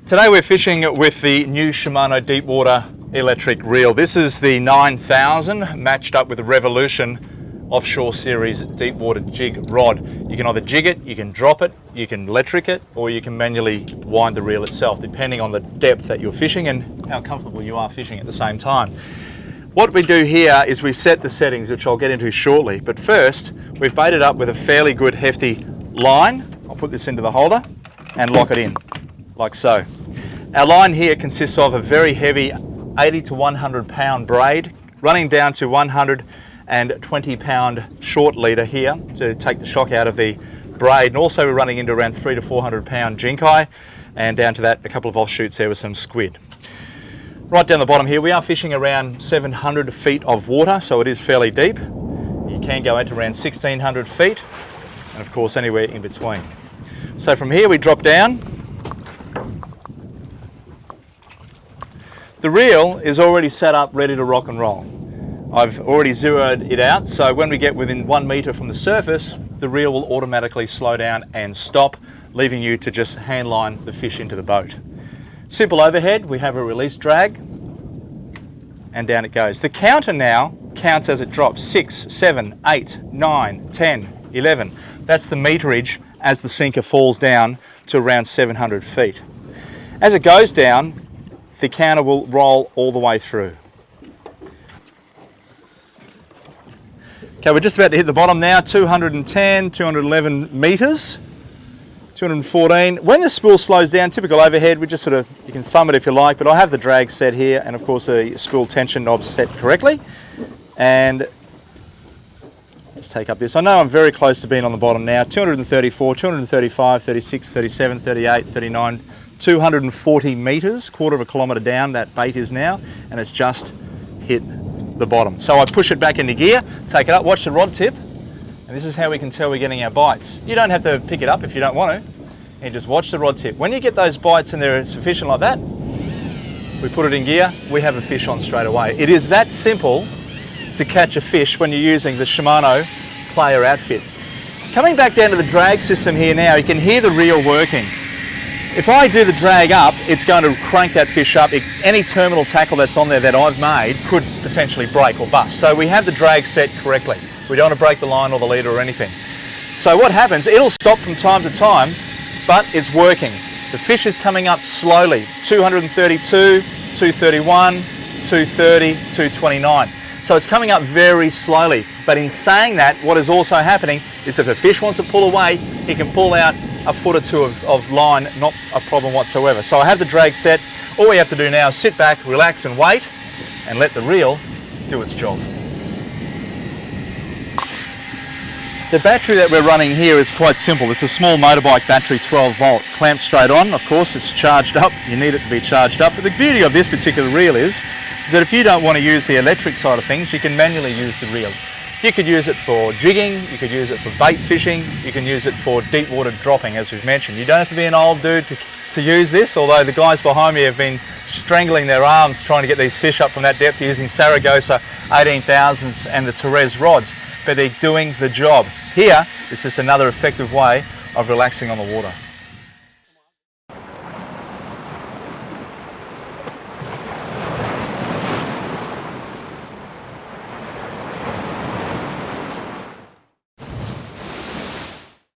Today we're fishing with the new Shimano Deepwater electric reel. This is the 9000 matched up with the Revolution Offshore Series Deepwater jig rod. You can either jig it, you can drop it, you can electric it, or you can manually wind the reel itself, depending on the depth that you're fishing and how comfortable you are fishing at the same time. What we do here is we set the settings, which I'll get into shortly, but first we've baited up with a fairly good hefty line. I'll put this into the holder and lock it in, like so. Our line here consists of a very heavy 80 to 100 pound braid running down to 120 pound short leader here to take the shock out of the braid, and also we're running into around 300 to 400 pound jinkai, and down to that a couple of offshoots there with some squid. Right down the bottom here we are fishing around 700 feet of water, so it is fairly deep. You can go into around 1600 feet and of course anywhere in between. So from here we drop down. The reel is already set up ready to rock and roll. I've already zeroed it out, so when we get within 1 meter from the surface, the reel will automatically slow down and stop, leaving you to just handline the fish into the boat. Simple overhead, we have a release drag, and down it goes. The counter now counts as it drops: 6, 7, 8, 9, 10, 11. That's the meterage as the sinker falls down to around 700 feet. As it goes down, the counter will roll all the way through. Okay, we're just about to hit the bottom now, 210, 211 meters, 214. When the spool slows down, typical overhead, we just sort of, you can thumb it if you like, but I have the drag set here and of course the spool tension knob set correctly. And let's take up this. I know I'm very close to being on the bottom now, 234, 235, 36, 37, 38, 39, 240 meters, quarter of a kilometre down that bait is now, and it's just hit the bottom. So I push it back into gear, take it up, watch the rod tip, and this is how we can tell we're getting our bites. You don't have to pick it up if you don't want to, and just watch the rod tip. When you get those bites and they're sufficient like that, we put it in gear, we have a fish on straight away. It is that simple to catch a fish when you're using the Shimano player outfit. Coming back down to the drag system here now, you can hear the reel working. If I do the drag up, it's going to crank that fish up. Any terminal tackle that's on there that I've made could potentially break or bust. So we have the drag set correctly. We don't want to break the line or the leader or anything. So what happens, it'll stop from time to time, but it's working. The fish is coming up slowly, 232, 231, 230, 229. So it's coming up very slowly. But in saying that, what is also happening is if a fish wants to pull away, he can pull out a foot or two of line, not a problem whatsoever. So I have the drag set. All we have to do now is sit back, relax and wait, and let the reel do its job. The battery that we're running here is quite simple. It's a small motorbike battery, 12 volt, clamped straight on. Of course, it's charged up. You need it to be charged up. But the beauty of this particular reel is that if you don't want to use the electric side of things, you can manually use the reel. You could use it for jigging, you could use it for bait fishing, you can use it for deep water dropping, as we've mentioned. You don't have to be an old dude to use this, although the guys behind me have been strangling their arms trying to get these fish up from that depth using Saragossa 18,000s and the Therese rods, but they're doing the job. Here, it's just another effective way of relaxing on the water.